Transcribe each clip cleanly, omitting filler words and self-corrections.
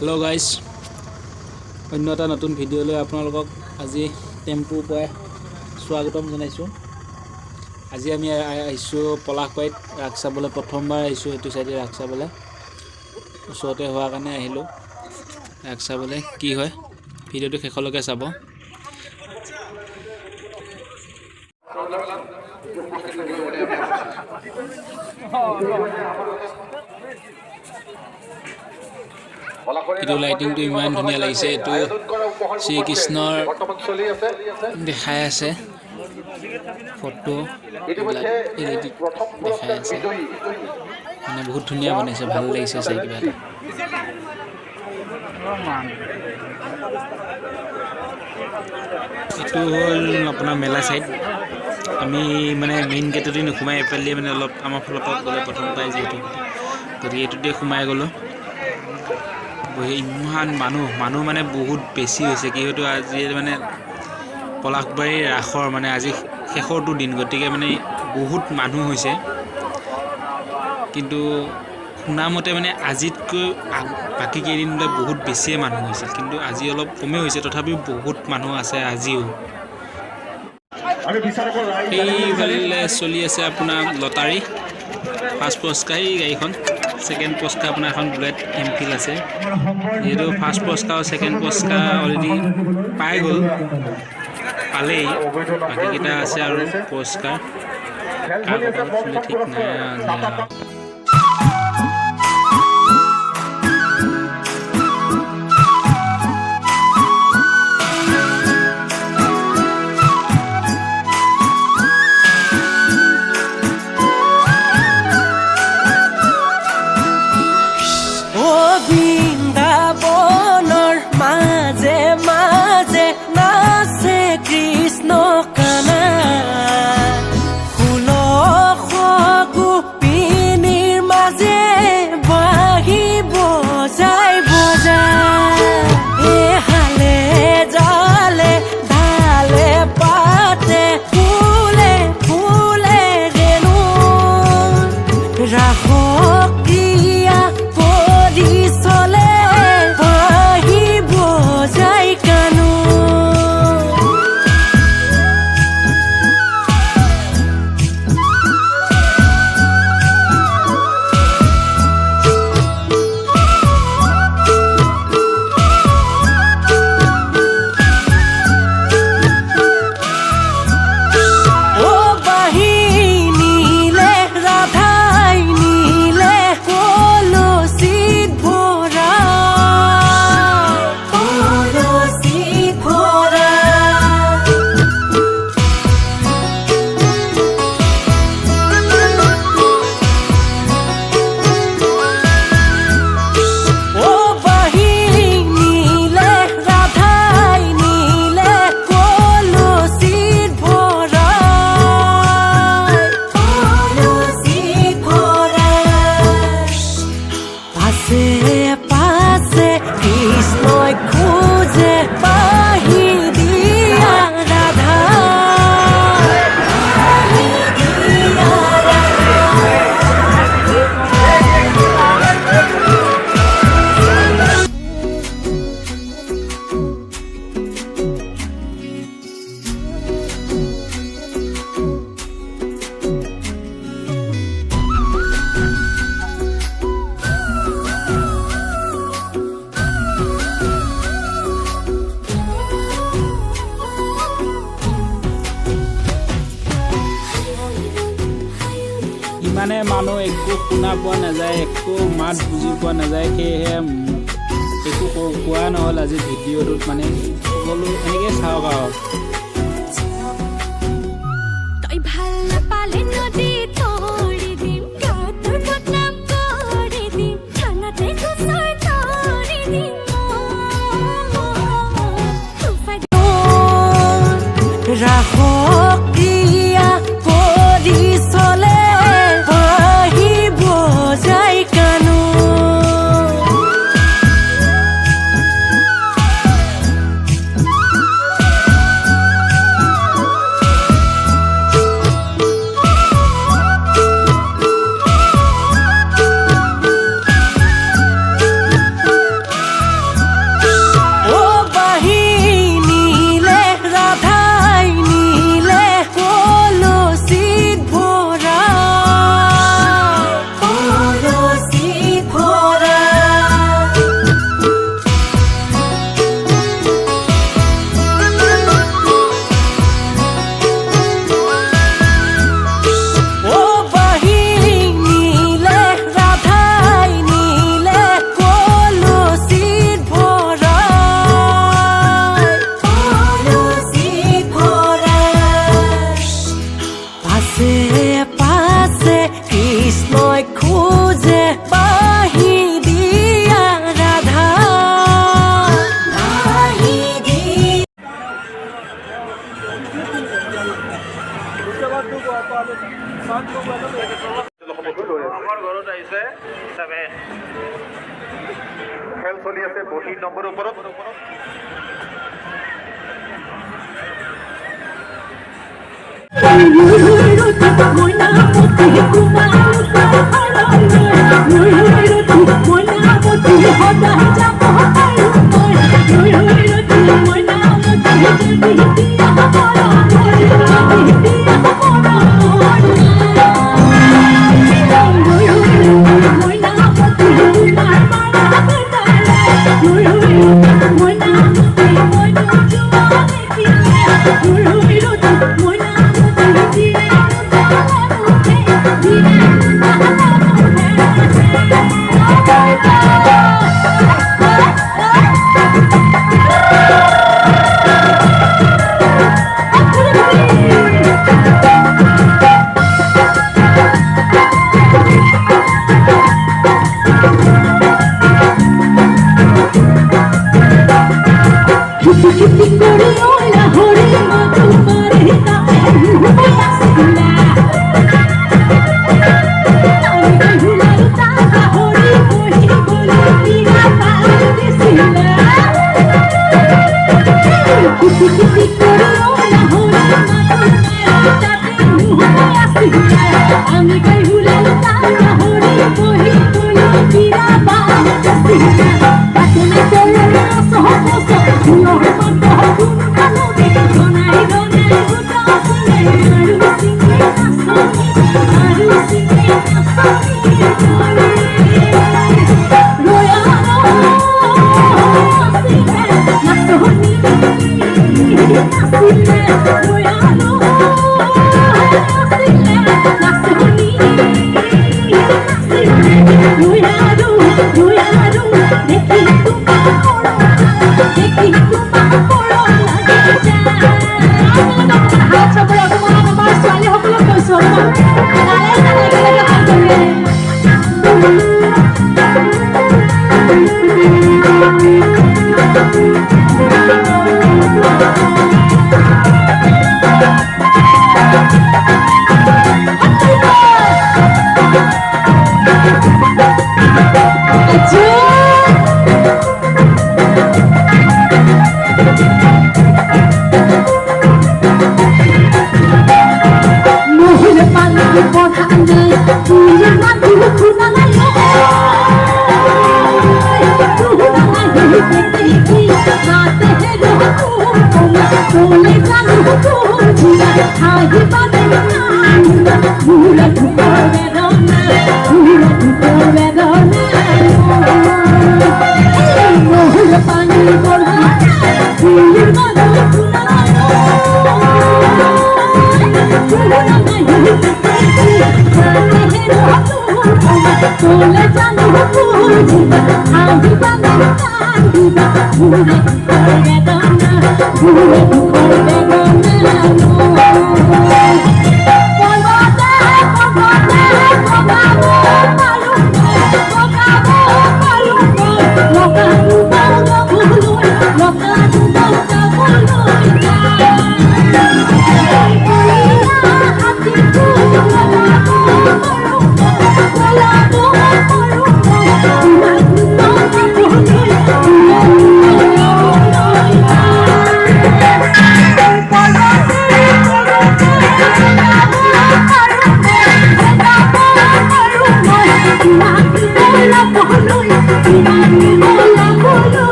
Hello guys अन्य এটা নতুন ভিডিঅ'লৈ আপোনালোকক আজি টেম্পোৰ পৰা স্বাগতম জনাইছো। আজি আমি আহিছো পলাশবাৰীত ৰাস চাবলৈ, প্ৰথমবাৰ আহিছো এটো সাইডে ৰাস চাবলৈ। ওচৰতে হোৱা কাৰণে আহিলো ৰাস চাবলৈ। কি হয় ভিডিঅ'টো শেষলৈকে চাব। এটো লাইটিং তো ইমান ধুনিয়া লাগিছে। এটো শ্ৰী কৃষ্ণৰ দেখাই আছে ফটো এডিট দেখাই আছে, মানে বহুত ধুনিয়া বনাইছে, ভাল লাগিছে চাই কিবা এটা। এটো হল আপোনাৰ মেলা সাইড। আমি মানে মেইন গেটতে নুখুমাই এফালে মানে অলপ আমাৰ ফলৰ পৰা গ'লে প্ৰথম পাই যেটো গতিকে এটোতে সোমাই গ'লো। ইমান মানুহ মানে বহুত বেছি হৈছে। কি হয়তো আজি মানে পলাশবাৰীৰ ৰাসৰ মানে আজি শেষৰটো দিন, গতিকে মানে বহুত মানুহ হৈছে। কিন্তু শুনামতে মানে আজিতকৈ বাকি কেইদিনলৈ বহুত বেছিয়ে মানুহ হৈছিল, কিন্তু আজি অলপ কমে হৈছে। তথাপিও বহুত মানুহ আছে আজিও। এইফালে চলি আছে আপোনাৰ লটাৰী। ফাৰ্ষ্ট পুৰস্কাৰ এই গাড়ীখন, সেকেন্ড পুৰস্কাৰ আপোনাৰ এখন বুলেট এমফিল আছে। যেহেতু ফাৰ্ষ্ট পুৰস্কাৰ আৰু সেকেন্ড পুৰস্কাৰ অলৰেডি পাই গ'ল, পালেই। বাকি কেইটা আছে আৰু পুৰস্কাৰ কাৰ কপালত ফুলে ঠিক নাই। মানে মানুহ একো শুনা পোৱা নাযায়, একো মাত বুজি পোৱা নাযায়। সেয়েহে একো কোৱা নহ'ল আজি ভিডিঅ'টোত। মানে সকলো এনেকৈ চাওক আৰু। চলি আছে ২২ নম্বৰ ওপৰত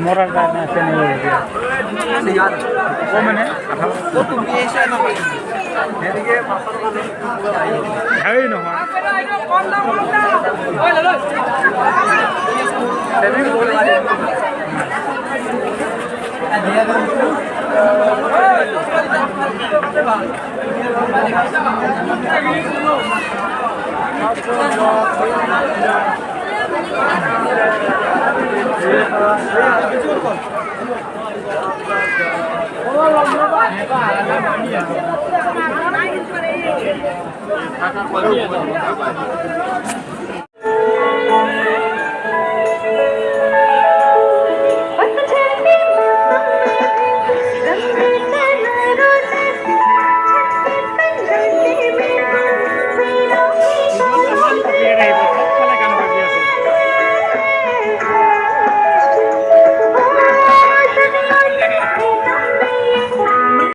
মৰাৰ কাৰণে আছে ও মানে হ্যাঁ নহয়